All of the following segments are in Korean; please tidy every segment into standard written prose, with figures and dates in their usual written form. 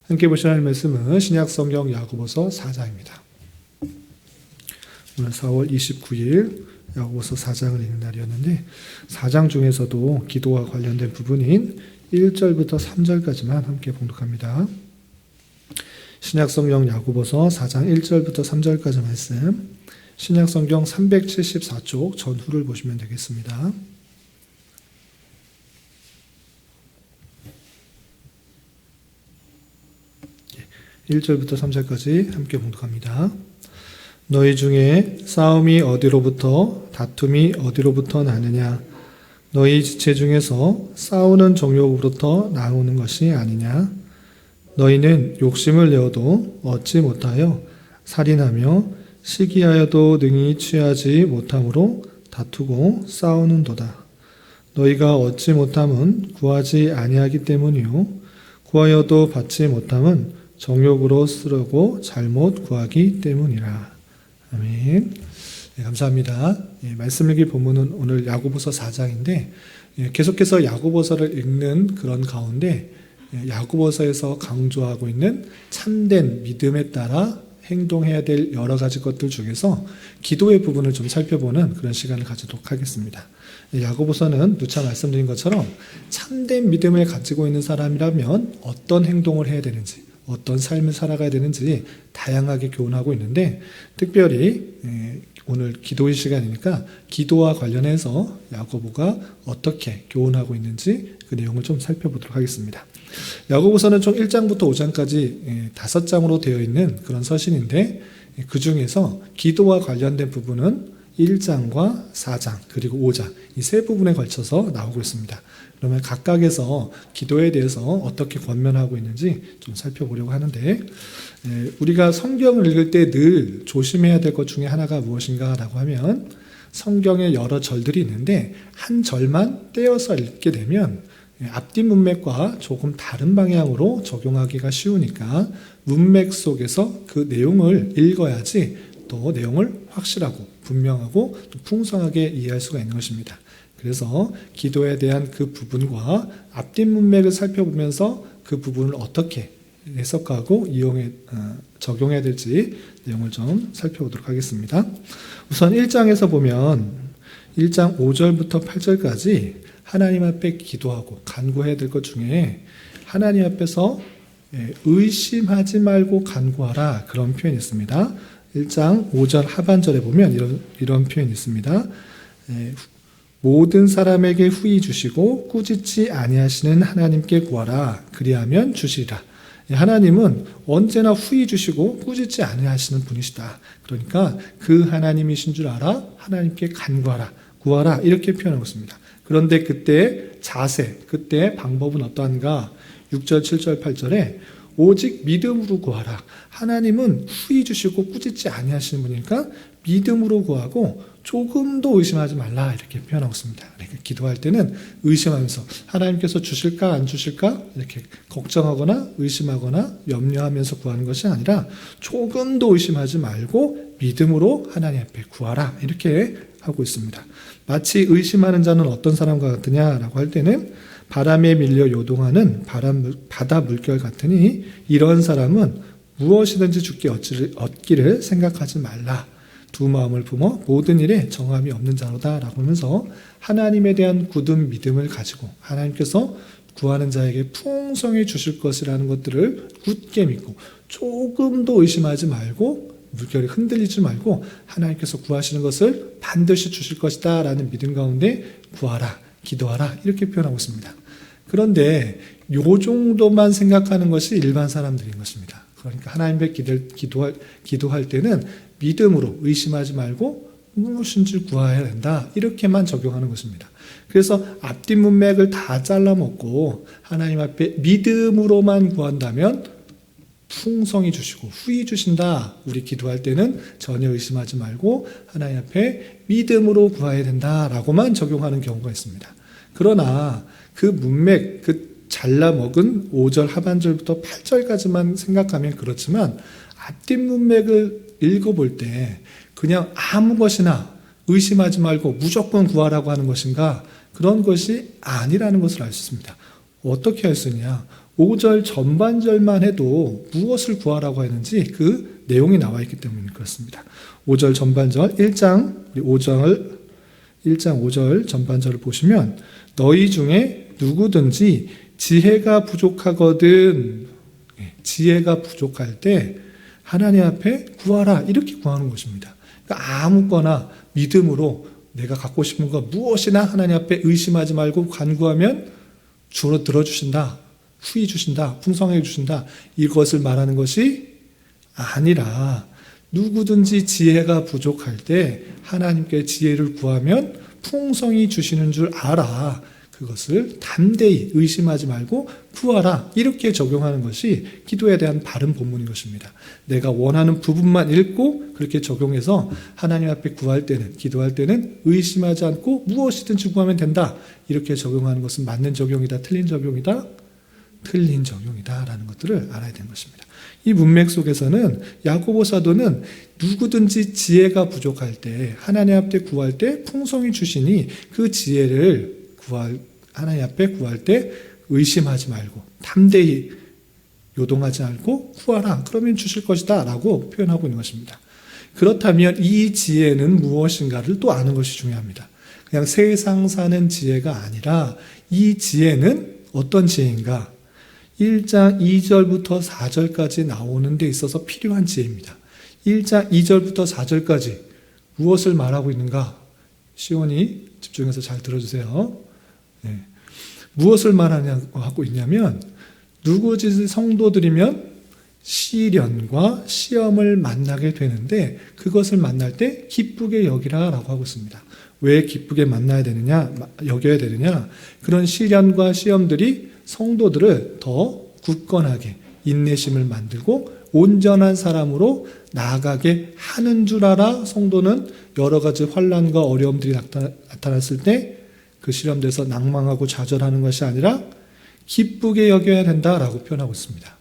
함께 보실 말씀은 신약성경 야고보서 4장입니다. 오늘 4월 29일 야고보서 4장을 읽는 날이었는데 4장 중에서도 기도와 관련된 부분인 1절부터 3절까지만 함께 봉독합니다. 신약성경 야고보서 4장 1절부터 3절까지 말씀, 신약성경 374쪽 전후를 보시면 되겠습니다. 1절부터 3절까지 함께 봉독합니다. 너희 중에 싸움이 어디로부터 다툼이 어디로부터 나느냐? 너희 지체 중에서 싸우는 정욕으로부터 나오는 것이 아니냐? 너희는 욕심을 내어도 얻지 못하여 살인하며 시기하여도 능히 취하지 못함으로 다투고 싸우는도다. 너희가 얻지 못함은 구하지 아니하기 때문이요 구하여도 받지 못함은 정욕으로 쓰려고 잘못 구하기 때문이라. 아멘. 네, 감사합니다. 말씀 읽기 본문은 오늘 야고보서 4장인데 계속해서 야고보서를 읽는 그런 가운데 야고보서에서 강조하고 있는 참된 믿음에 따라 행동해야 될 여러 가지 것들 중에서 기도의 부분을 좀 살펴보는 그런 시간을 가지도록 하겠습니다. 야고보서는 누차 말씀드린 것처럼 참된 믿음을 가지고 있는 사람이라면 어떤 행동을 해야 되는지, 어떤 삶을 살아가야 되는지 다양하게 교훈하고 있는데, 특별히 오늘 기도의 시간이니까 기도와 관련해서 야고보가 어떻게 교훈하고 있는지 그 내용을 좀 살펴보도록 하겠습니다. 야고보서는 총 1장부터 5장까지 5장으로 되어 있는 그런 서신인데, 그 중에서 기도와 관련된 부분은 1장과 4장 그리고 5장 이 세 부분에 걸쳐서 나오고 있습니다. 그러면 각각에서 기도에 대해서 어떻게 권면하고 있는지 좀 살펴보려고 하는데, 우리가 성경을 읽을 때 늘 조심해야 될 것 중에 하나가 무엇인가 라고 하면, 성경에 여러 절들이 있는데 한 절만 떼어서 읽게 되면 앞뒤 문맥과 조금 다른 방향으로 적용하기가 쉬우니까 문맥 속에서 그 내용을 읽어야지 또 내용을 확실하고 분명하고 또 풍성하게 이해할 수가 있는 것입니다. 그래서 기도에 대한 그 부분과 앞뒤 문맥을 살펴보면서 그 부분을 어떻게 해석하고 적용해야 될지 내용을 좀 살펴보도록 하겠습니다. 우선 1장에서 보면 1장 5절부터 8절까지 하나님 앞에 기도하고 간구해야 될 것 중에 하나님 앞에서 의심하지 말고 간구하라, 그런 표현이 있습니다. 1장 5절 하반절에 보면 이런 표현이 있습니다. 모든 사람에게 후히 주시고 꾸짖지 아니하시는 하나님께 구하라, 그리하면 주시리라. 하나님은 언제나 후히 주시고 꾸짖지 아니하시는 분이시다. 그러니까 그 하나님이신 줄 알아 하나님께 간구하라, 구하라, 이렇게 표현하고 있습니다. 그런데 그때 자세, 그때 방법은 어떠한가? 6절, 7절, 8절에 오직 믿음으로 구하라. 하나님은 후히 주시고 꾸짖지 아니하시는 분이니까 믿음으로 구하고 조금도 의심하지 말라, 이렇게 표현하고 있습니다. 그러니까 기도할 때는 의심하면서 하나님께서 주실까 안 주실까 이렇게 걱정하거나 의심하거나 염려하면서 구하는 것이 아니라 조금도 의심하지 말고 믿음으로 하나님 앞에 구하라, 이렇게 하고 있습니다. 마치 의심하는 자는 어떤 사람과 같으냐라고 할 때는 바람에 밀려 요동하는 바다 물결 같으니 이런 사람은 무엇이든지 주께 얻기를 생각하지 말라. 두 마음을 품어 모든 일에 정함이 없는 자로다 라고 하면서 하나님에 대한 굳은 믿음을 가지고 하나님께서 구하는 자에게 풍성히 주실 것이라는 것들을 굳게 믿고 조금도 의심하지 말고 물결이 흔들리지 말고 하나님께서 구하시는 것을 반드시 주실 것이다 라는 믿음 가운데 구하라, 기도하라, 이렇게 표현하고 있습니다. 그런데 요 정도만 생각하는 것이 일반 사람들인 것입니다. 그러니까 하나님께 기도할 때는 믿음으로 의심하지 말고 무엇인지 구해야 된다, 이렇게만 적용하는 것입니다. 그래서 앞뒤 문맥을 다 잘라먹고 하나님 앞에 믿음으로만 구한다면 풍성히 주시고 후히 주신다. 우리 기도할 때는 전혀 의심하지 말고 하나님 앞에 믿음으로 구해야 된다라고만 적용하는 경우가 있습니다. 그러나 그 문맥, 그 잘라먹은 5절 하반절부터 8절까지만 생각하면 그렇지만 앞뒤 문맥을 읽어볼 때 그냥 아무 것이나 의심하지 말고 무조건 구하라고 하는 것인가? 그런 것이 아니라는 것을 알 수 있습니다. 어떻게 할 수 있냐? 5절 전반절만 해도 무엇을 구하라고 했는지 그 내용이 나와 있기 때문에 그렇습니다. 5절 전반절 1장 5절 전반절을 보시면 너희 중에 누구든지 지혜가 부족하거든, 지혜가 부족할 때 하나님 앞에 구하라, 이렇게 구하는 것입니다. 그러니까 아무거나 믿음으로 내가 갖고 싶은 거 무엇이나 하나님 앞에 의심하지 말고 간구하면 주로 들어주신다, 후히 주신다, 풍성하게 주신다, 이것을 말하는 것이 아니라 누구든지 지혜가 부족할 때 하나님께 지혜를 구하면 풍성히 주시는 줄 알아. 그것을 담대히 의심하지 말고 구하라, 이렇게 적용하는 것이 기도에 대한 바른 본문인 것입니다. 내가 원하는 부분만 읽고 그렇게 적용해서 하나님 앞에 구할 때는, 기도할 때는 의심하지 않고 무엇이든지 구하면 된다, 이렇게 적용하는 것은 맞는 적용이다, 틀린 적용이다, 틀린 적용이다라는 것들을 알아야 되는 것입니다. 이 문맥 속에서는 야고보 사도는 누구든지 지혜가 부족할 때 하나님 앞에 구할 때 풍성히 주시니 그 지혜를 하나님 앞에 구할 때 의심하지 말고 담대히 요동하지 않고 구하라, 그러면 주실 것이다 라고 표현하고 있는 것입니다. 그렇다면 이 지혜는 무엇인가를 또 아는 것이 중요합니다. 그냥 세상 사는 지혜가 아니라 이 지혜는 어떤 지혜인가? 1장 2절부터 4절까지 나오는 데 있어서 필요한 지혜입니다. 1장 2절부터 4절까지 무엇을 말하고 있는가? 시온이 집중해서 잘 들어주세요. 네. 무엇을 하고 있냐면, 누구든지 성도들이면 시련과 시험을 만나게 되는데 그것을 만날 때 기쁘게 여기라 라고 하고 있습니다. 왜 기쁘게 여겨야 되느냐? 그런 시련과 시험들이 성도들을 더 굳건하게 인내심을 만들고 온전한 사람으로 나아가게 하는 줄 알아. 성도는 여러 가지 환난과 어려움들이 나타났을 때 그 시련에서 낭망하고 좌절하는 것이 아니라 기쁘게 여겨야 된다라고 표현하고 있습니다.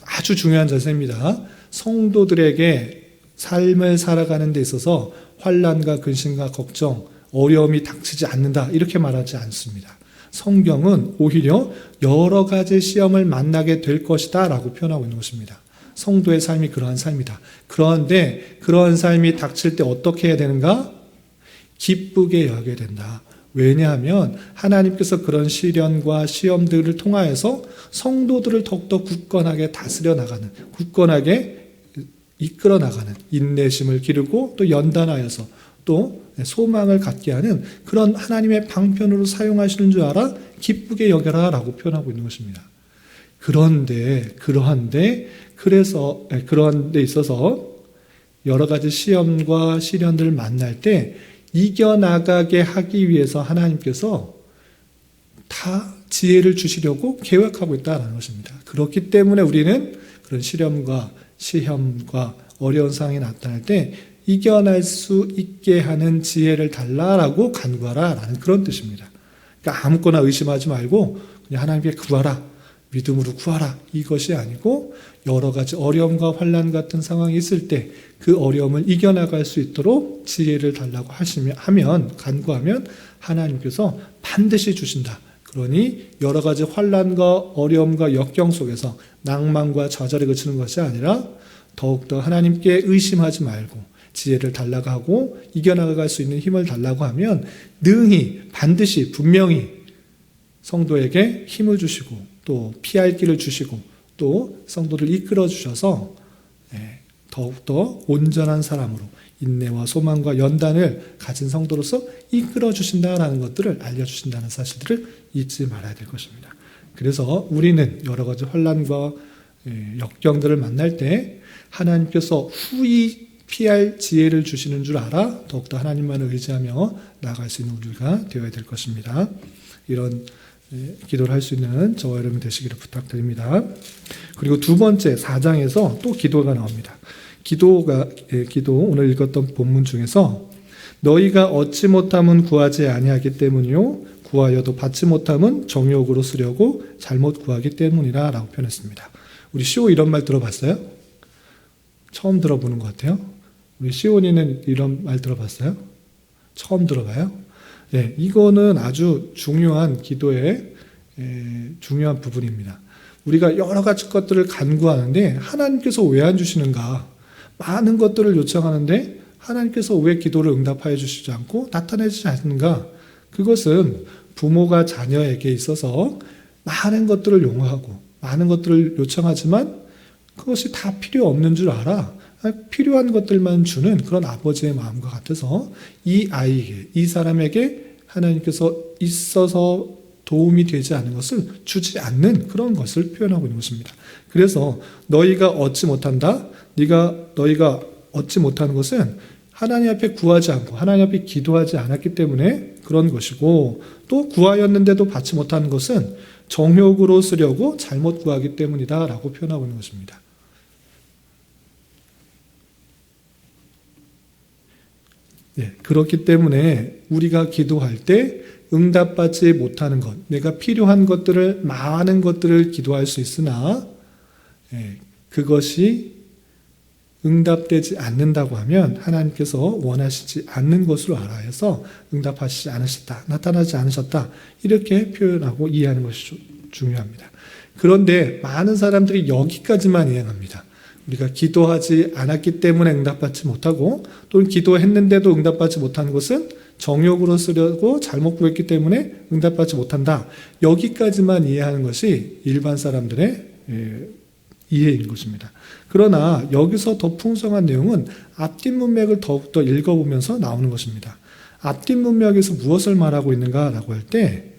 아주 중요한 자세입니다. 성도들에게 삶을 살아가는 데 있어서 환난과 근심과 걱정, 어려움이 닥치지 않는다, 이렇게 말하지 않습니다. 성경은 오히려 여러 가지 시험을 만나게 될 것이다 라고 표현하고 있는 것입니다. 성도의 삶이 그러한 삶이다. 그런데 그러한 삶이 닥칠 때 어떻게 해야 되는가? 기쁘게 여겨야 된다. 왜냐하면 하나님께서 그런 시련과 시험들을 통하여서 성도들을 더욱더 굳건하게 다스려 나가는, 굳건하게 이끌어 나가는 인내심을 기르고 또 연단하여서 또 소망을 갖게 하는 그런 하나님의 방편으로 사용하시는 줄 알아 기쁘게 여겨라 라고 표현하고 있는 것입니다. 그런 데 있어서 여러 가지 시험과 시련들을 만날 때 이겨나가게 하기 위해서 하나님께서 다 지혜를 주시려고 계획하고 있다는 것입니다. 그렇기 때문에 우리는 그런 시험과 어려운 상황이 나타날 때 이겨낼 수 있게 하는 지혜를 달라라고 간구하라라는 그런 뜻입니다. 그러니까 아무거나 의심하지 말고 그냥 하나님께 구하라, 믿음으로 구하라, 이것이 아니고 여러 가지 어려움과 환난 같은 상황이 있을 때 그 어려움을 이겨나갈 수 있도록 지혜를 달라고 간구하면 하나님께서 반드시 주신다. 그러니 여러 가지 환난과 어려움과 역경 속에서 낭만과 좌절에 그치는 것이 아니라 더욱더 하나님께 의심하지 말고 지혜를 달라고 하고 이겨나갈 수 있는 힘을 달라고 하면 능히 반드시 분명히 성도에게 힘을 주시고 또 피할 길을 주시고 또 성도를 이끌어 주셔서 더욱더 온전한 사람으로 인내와 소망과 연단을 가진 성도로서 이끌어 주신다라는 것들을 알려주신다는 사실들을 잊지 말아야 될 것입니다. 그래서 우리는 여러 가지 환난과 역경들을 만날 때 하나님께서 후히 피할 지혜를 주시는 줄 알아 더욱더 하나님만을 의지하며 나아갈 수 있는 우리가 되어야 될 것입니다. 이런 기도를 할 수 있는 저와 여러분 되시기를 부탁드립니다. 그리고 두 번째 4장에서 또 기도가 나옵니다. 기도 오늘 읽었던 본문 중에서 너희가 얻지 못함은 구하지 아니하기 때문이요 구하여도 받지 못함은 정욕으로 쓰려고 잘못 구하기 때문이라 라고 표현했습니다. 우리 시오 이런 말 들어봤어요? 처음 들어보는 것 같아요. 우리 시온이는 이런 말 들어봤어요? 처음 들어봐요? 이거는 아주 중요한 기도의 중요한 부분입니다. 우리가 여러 가지 것들을 간구하는데 하나님께서 왜 안 주시는가? 많은 것들을 요청하는데 하나님께서 왜 기도를 응답하여 주시지 않고 나타내지 않는가? 그것은 부모가 자녀에게 있어서 많은 것들을 용어하고 많은 것들을 요청하지만 그것이 다 필요 없는 줄 알아. 필요한 것들만 주는 그런 아버지의 마음과 같아서 이 아이에게, 이 사람에게 하나님께서 있어서 도움이 되지 않은 것을 주지 않는 그런 것을 표현하고 있는 것입니다. 그래서 너희가 얻지 못한다. 너희가 얻지 못하는 것은 하나님 앞에 구하지 않고 하나님 앞에 기도하지 않았기 때문에 그런 것이고, 또 구하였는데도 받지 못하는 것은 정욕으로 쓰려고 잘못 구하기 때문이다 라고 표현하고 있는 것입니다. 네, 그렇기 때문에 우리가 기도할 때 응답받지 못하는 것, 내가 필요한 것들을, 많은 것들을 기도할 수 있으나 그것이 응답되지 않는다고 하면 하나님께서 원하시지 않는 것으로 알아야 해서 응답하시지 않으셨다, 나타나지 않으셨다, 이렇게 표현하고 이해하는 것이 중요합니다. 그런데 많은 사람들이 여기까지만 이해합니다. 우리가 기도하지 않았기 때문에 응답받지 못하고, 또는 기도했는데도 응답받지 못한 것은 정욕으로 쓰려고 잘못 구했기 때문에 응답받지 못한다. 여기까지만 이해하는 것이 일반 사람들의 이해인 것입니다. 그러나 여기서 더 풍성한 내용은 앞뒷 문맥을 더욱더 읽어보면서 나오는 것입니다. 앞뒷 문맥에서 무엇을 말하고 있는가라고 할 때,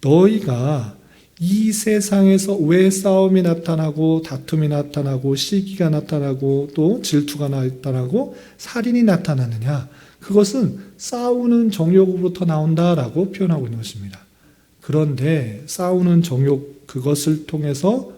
너희가 이 세상에서 왜 싸움이 나타나고 다툼이 나타나고 시기가 나타나고 또 질투가 나타나고 살인이 나타나느냐, 그것은 싸우는 정욕으로부터 나온다라고 표현하고 있는 것입니다. 그런데 싸우는 정욕, 그것을 통해서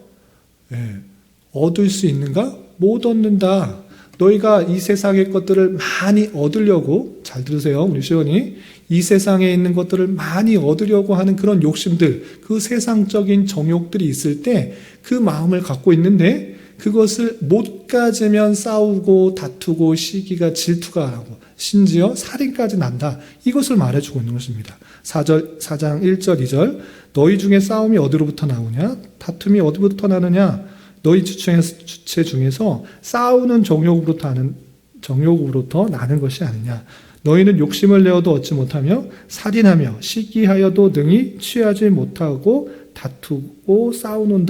얻을 수 있는가? 못 얻는다. 너희가 이 세상의 것들을 많이 얻으려고, 잘 들으세요 우리 시원이, 이 세상에 있는 것들을 많이 얻으려고 하는 그런 욕심들, 그 세상적인 정욕들이 있을 때 그 마음을 갖고 있는데 그것을 못 가지면 싸우고 다투고 시기가 질투가 하고 심지어 살인까지 난다. 이것을 말해주고 있는 것입니다. 4장 1절 2절 너희 중에 싸움이 어디로부터 나오냐? 다툼이 어디부터 나느냐? 너희 주체 중에서 싸우는 정욕으로부터 나는 것이 아니냐. 너희는 욕심을 내어도 얻지 못하며 살인하며 시기하여도 능히 취하지 못하고 다투고 싸우는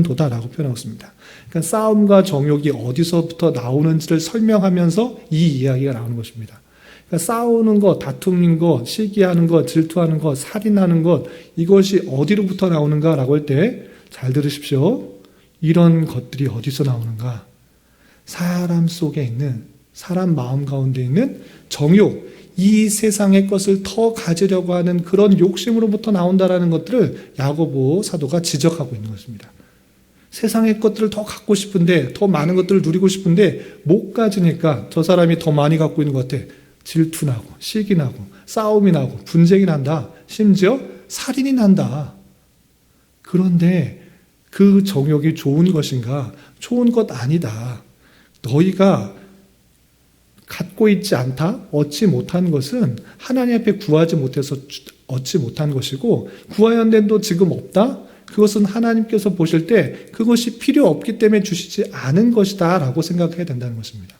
도다라고 표현하고 있습니다. 그러니까 싸움과 정욕이 어디서부터 나오는지를 설명하면서 이 이야기가 나오는 것입니다. 그러니까 싸우는 것, 다투는 것, 시기하는 것, 질투하는 것, 살인하는 것, 이것이 어디로부터 나오는가라고 할 때 잘 들으십시오. 이런 것들이 어디서 나오는가? 사람 속에 있는, 사람 마음 가운데 있는 정욕, 이 세상의 것을 더 가지려고 하는 그런 욕심으로부터 나온다라는 것들을 야고보 사도가 지적하고 있는 것입니다. 세상의 것들을 더 갖고 싶은데, 더 많은 것들을 누리고 싶은데 못 가지니까 저 사람이 더 많이 갖고 있는 것 같아. 질투나고 시기 나고 싸움이 나고 분쟁이 난다. 심지어 살인이 난다. 그런데 그 정욕이 좋은 것인가? 좋은 것 아니다. 너희가 갖고 있지 않다? 얻지 못한 것은 하나님 앞에 구하지 못해서 얻지 못한 것이고, 구하였는데도 지금 없다? 그것은 하나님께서 보실 때 그것이 필요 없기 때문에 주시지 않은 것이다 라고 생각해야 된다는 것입니다.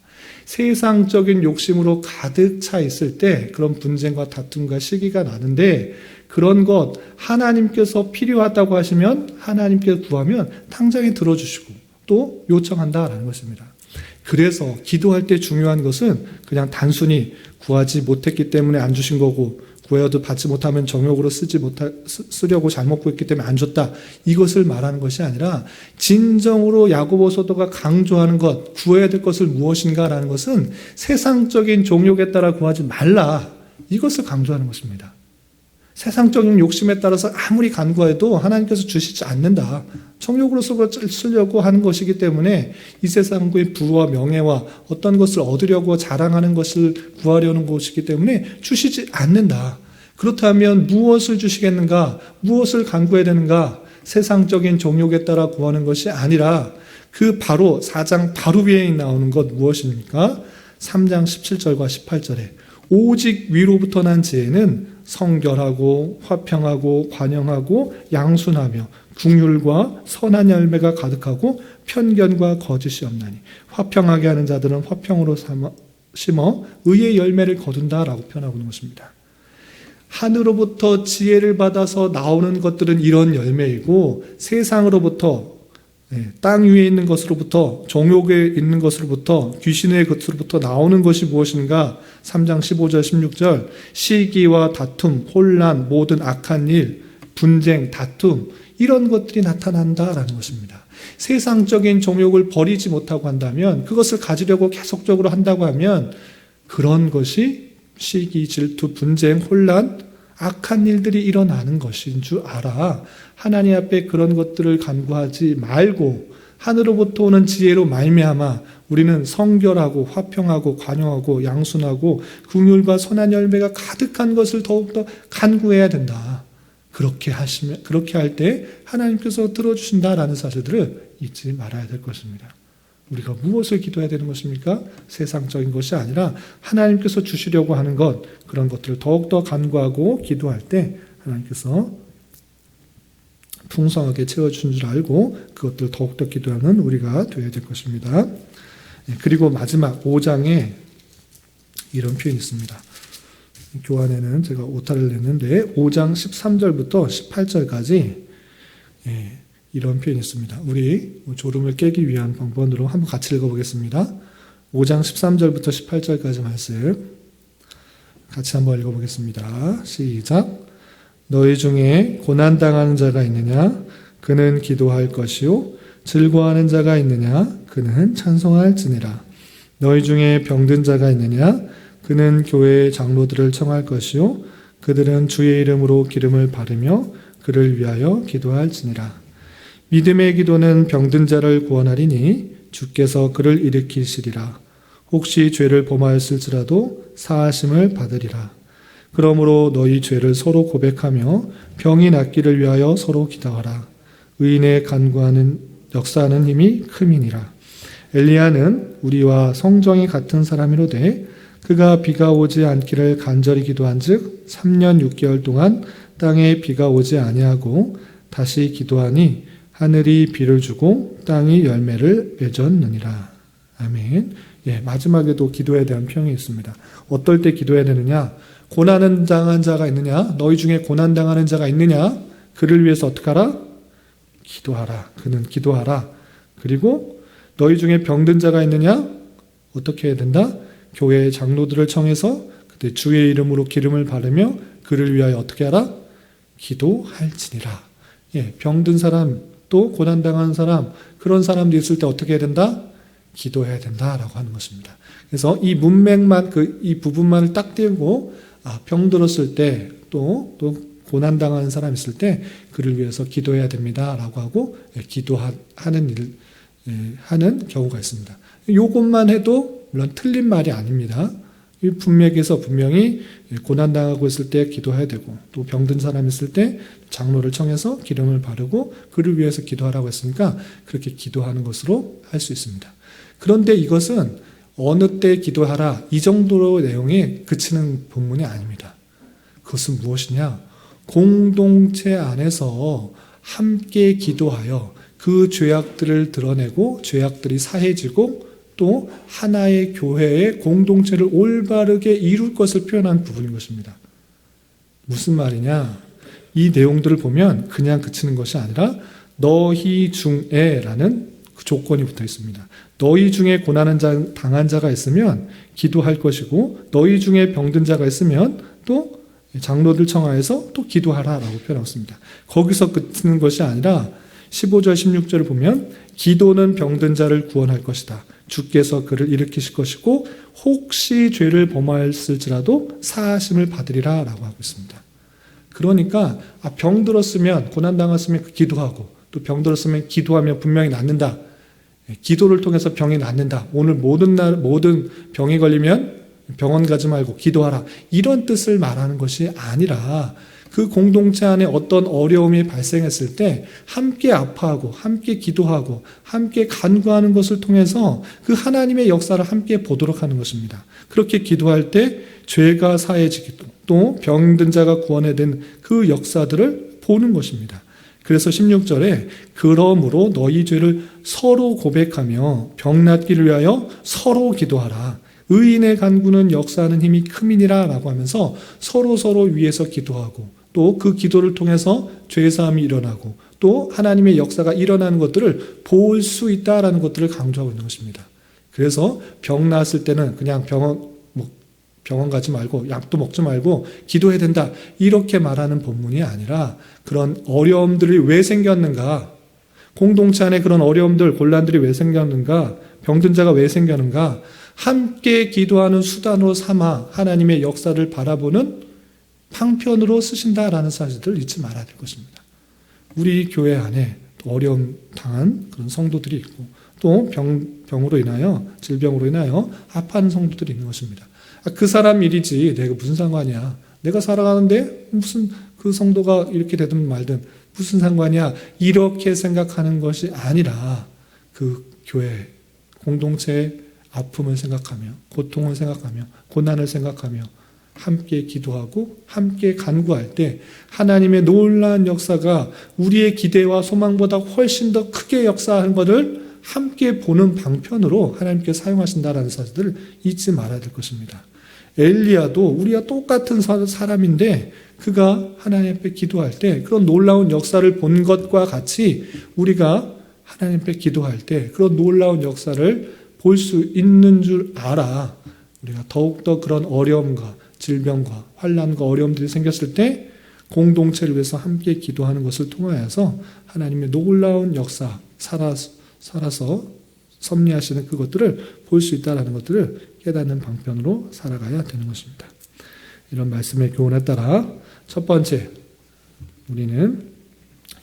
세상적인 욕심으로 가득 차 있을 때 그런 분쟁과 다툼과 시기가 나는데, 그런 것 하나님께서 필요하다고 하시면 하나님께 구하면 당장에 들어주시고 또 요청한다라는 것입니다. 그래서 기도할 때 중요한 것은 그냥 단순히 구하지 못했기 때문에 안 주신 거고, 구해도 받지 못하면 정욕으로 쓰려고 잘못 구했기 때문에 안 줬다, 이것을 말하는 것이 아니라 진정으로 야고보 사도가 강조하는 것, 구해야 될 것을 무엇인가라는 것은 세상적인 정욕에 따라 구하지 말라, 이것을 강조하는 것입니다. 세상적인 욕심에 따라서 아무리 간구해도 하나님께서 주시지 않는다. 정욕으로 쓰려고 하는 것이기 때문에 이 세상의 부와 명예와 어떤 것을 얻으려고 자랑하는 것을 구하려는 것이기 때문에 주시지 않는다. 그렇다면 무엇을 주시겠는가? 무엇을 간구해야 되는가? 세상적인 정욕에 따라 구하는 것이 아니라 그 바로 4장 바로 위에 나오는 것 무엇입니까? 3장 17절과 18절에 오직 위로부터 난 지혜는 성결하고 화평하고 관영하고 양순하며 긍휼과 선한 열매가 가득하고 편견과 거짓이 없나니 화평하게 하는 자들은 화평으로 심어 의의 열매를 거둔다라고 표현하고 있는 것입니다. 하늘로부터 지혜를 받아서 나오는 것들은 이런 열매이고, 세상으로부터, 땅 위에 있는 것으로부터, 정욕에 있는 것으로부터, 귀신의 것으로부터 나오는 것이 무엇인가? 3장 15절 16절 시기와 다툼, 혼란, 모든 악한 일, 분쟁, 다툼, 이런 것들이 나타난다라는 것입니다. 세상적인 정욕을 버리지 못하고 한다면, 그것을 가지려고 계속적으로 한다고 하면 그런 것이 시기, 질투, 분쟁, 혼란, 악한 일들이 일어나는 것인 줄 알아. 하나님 앞에 그런 것들을 간구하지 말고 하늘로부터 오는 지혜로 말미암아 우리는 성결하고 화평하고 관용하고 양순하고 긍휼과 선한 열매가 가득한 것을 더욱더 간구해야 된다. 그렇게 할 때 하나님께서 들어주신다라는 사실들을 잊지 말아야 될 것입니다. 우리가 무엇을 기도해야 되는 것입니까? 세상적인 것이 아니라 하나님께서 주시려고 하는 것, 그런 것들을 더욱더 간구하고 기도할 때 하나님께서 풍성하게 채워주신 줄 알고 그것들을 더욱더 기도하는 우리가 되어야 될 것입니다. 그리고 마지막 5장에 이런 표현이 있습니다. 교환에는 제가 오타를 냈는데 5장 13절부터 18절까지 이런 표현이 있습니다. 우리 졸음을 깨기 위한 방법으로 한번 같이 읽어보겠습니다. 5장 13절부터 18절까지 말씀 같이 한번 읽어보겠습니다. 시작. 너희 중에 고난당하는 자가 있느냐? 그는 기도할 것이요. 즐거워하는 자가 있느냐? 그는 찬송할지니라. 너희 중에 병든 자가 있느냐? 그는 교회의 장로들을 청할 것이요. 그들은 주의 이름으로 기름을 바르며 그를 위하여 기도할지니라. 믿음의 기도는 병든 자를 구원하리니 주께서 그를 일으키시리라. 혹시 죄를 범하였을지라도 사하심을 받으리라. 그러므로 너희 죄를 서로 고백하며 병이 낫기를 위하여 서로 기도하라. 의인의 간구하는 역사하는 힘이 큼이니라. 엘리야는 우리와 성정이 같은 사람이로되 그가 비가 오지 않기를 간절히 기도한즉 3년 6개월 동안 땅에 비가 오지 아니하고 다시 기도하니 하늘이 비를 주고 땅이 열매를 맺었느니라. 아멘. 마지막에도 기도에 대한 평이 있습니다. 어떨 때 기도해야 되느냐? 고난 당한 자가 있느냐? 너희 중에 고난 당하는 자가 있느냐? 그를 위해서 어떻게 하라? 기도하라. 그는 기도하라. 그리고 너희 중에 병든 자가 있느냐? 어떻게 해야 된다? 교회의 장로들을 청해서 그때 주의 이름으로 기름을 바르며 그를 위하여 어떻게 하라? 기도할지니라. 병든 사람, 또 고난당한 사람, 그런 사람도 있을 때 어떻게 해야 된다? 기도해야 된다라고 하는 것입니다. 그래서 이 문맥만, 이 부분만을 딱 띄우고, 병들었을 때, 또 고난당하는 사람 있을 때, 그를 위해서 기도해야 됩니다라고 하고, 기도하는 하는 경우가 있습니다. 요것만 해도, 물론 틀린 말이 아닙니다. 이 문맥에서 분명히 고난당하고 있을 때 기도해야 되고, 또 병든 사람 있을 때 장로를 청해서 기름을 바르고 그를 위해서 기도하라고 했으니까 그렇게 기도하는 것으로 할 수 있습니다. 그런데 이것은 어느 때 기도하라 이 정도로 내용에 그치는 본문이 아닙니다. 그것은 무엇이냐? 공동체 안에서 함께 기도하여 그 죄악들을 드러내고 죄악들이 사해지고 또 하나의 교회의 공동체를 올바르게 이룰 것을 표현한 부분인 것입니다. 무슨 말이냐? 이 내용들을 보면 그냥 그치는 것이 아니라 너희 중에라는 그 조건이 붙어 있습니다. 너희 중에 고난을 당한 자가 있으면 기도할 것이고 너희 중에 병든 자가 있으면 또 장로들 청하여서 또 기도하라라고 표현했습니다. 거기서 그치는 것이 아니라 15절 16절을 보면 기도는 병든 자를 구원할 것이다. 주께서 그를 일으키실 것이고 혹시 죄를 범하였을지라도 사하심을 받으리라 라고 하고 있습니다. 그러니까 병들었으면 고난당했으면 기도하고 또 병들었으면 기도하면 분명히 낫는다. 기도를 통해서 병이 낫는다. 오늘 모든 병이 걸리면 병원 가지 말고 기도하라. 이런 뜻을 말하는 것이 아니라 그 공동체 안에 어떤 어려움이 발생했을 때 함께 아파하고 함께 기도하고 함께 간구하는 것을 통해서 그 하나님의 역사를 함께 보도록 하는 것입니다. 그렇게 기도할 때 죄가 사해지기도 또 병든 자가 구원에 된 그 역사들을 보는 것입니다. 그래서 16절에 그러므로 너희 죄를 서로 고백하며 병 낫기를 위하여 서로 기도하라. 의인의 간구는 역사하는 힘이 큼이니라 라고 하면서 서로 위해서 기도하고 또 그 기도를 통해서 죄사함이 일어나고 또 하나님의 역사가 일어나는 것들을 볼 수 있다라는 것들을 강조하고 있는 것입니다. 그래서 병 나았을 때는 그냥 병원 가지 말고 약도 먹지 말고 기도해야 된다 이렇게 말하는 본문이 아니라 그런 어려움들이 왜 생겼는가, 공동체 안에 그런 어려움들 곤란들이 왜 생겼는가, 병든 자가 왜 생겼는가, 함께 기도하는 수단으로 삼아 하나님의 역사를 바라보는 방편으로 쓰신다라는 사실들을 잊지 말아야 될 것입니다. 우리 교회 안에 어려움 당한 그런 성도들이 있고 또 병으로 인하여 질병으로 인하여 아파하는 성도들이 있는 것입니다. 그 사람 일이지 내가 무슨 상관이야. 내가 살아가는데 무슨 그 성도가 이렇게 되든 말든 무슨 상관이야. 이렇게 생각하는 것이 아니라 그 교회 공동체의 아픔을 생각하며 고통을 생각하며 고난을 생각하며 함께 기도하고 함께 간구할 때 하나님의 놀라운 역사가 우리의 기대와 소망보다 훨씬 더 크게 역사하는 것을 함께 보는 방편으로 하나님께 사용하신다는 사실을 잊지 말아야 될 것입니다. 엘리야도 우리와 똑같은 사람인데 그가 하나님 앞에 기도할 때 그런 놀라운 역사를 본 것과 같이 우리가 하나님 앞에 기도할 때 그런 놀라운 역사를 볼 수 있는 줄 알아 우리가 더욱더 그런 어려움과 질병과 환난과 어려움들이 생겼을 때 공동체를 위해서 함께 기도하는 것을 통하여서 하나님의 놀라운 역사 살아서 섭리하시는 그것들을 볼 수 있다는 것들을 깨닫는 방편으로 살아가야 되는 것입니다. 이런 말씀의 교훈에 따라 첫 번째, 우리는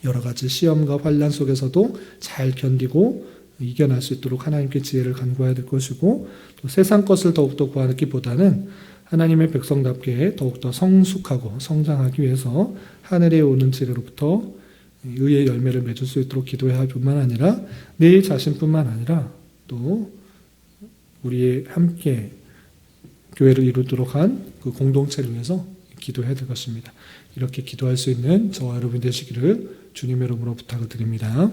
여러 가지 시험과 환난 속에서도 잘 견디고 이겨낼 수 있도록 하나님께 지혜를 간구해야 될 것이고 또 세상 것을 더욱더 구하기보다는 하나님의 백성답게 더욱더 성숙하고 성장하기 위해서 하늘에 오는 지혜로부터 의의 열매를 맺을 수 있도록 기도해야 할 뿐만 아니라 내 자신뿐만 아니라 또 우리의 함께 교회를 이루도록 한 그 공동체를 위해서 기도해야 될 것입니다. 이렇게 기도할 수 있는 저와 여러분 되시기를 주님의 이름으로 부탁을 드립니다.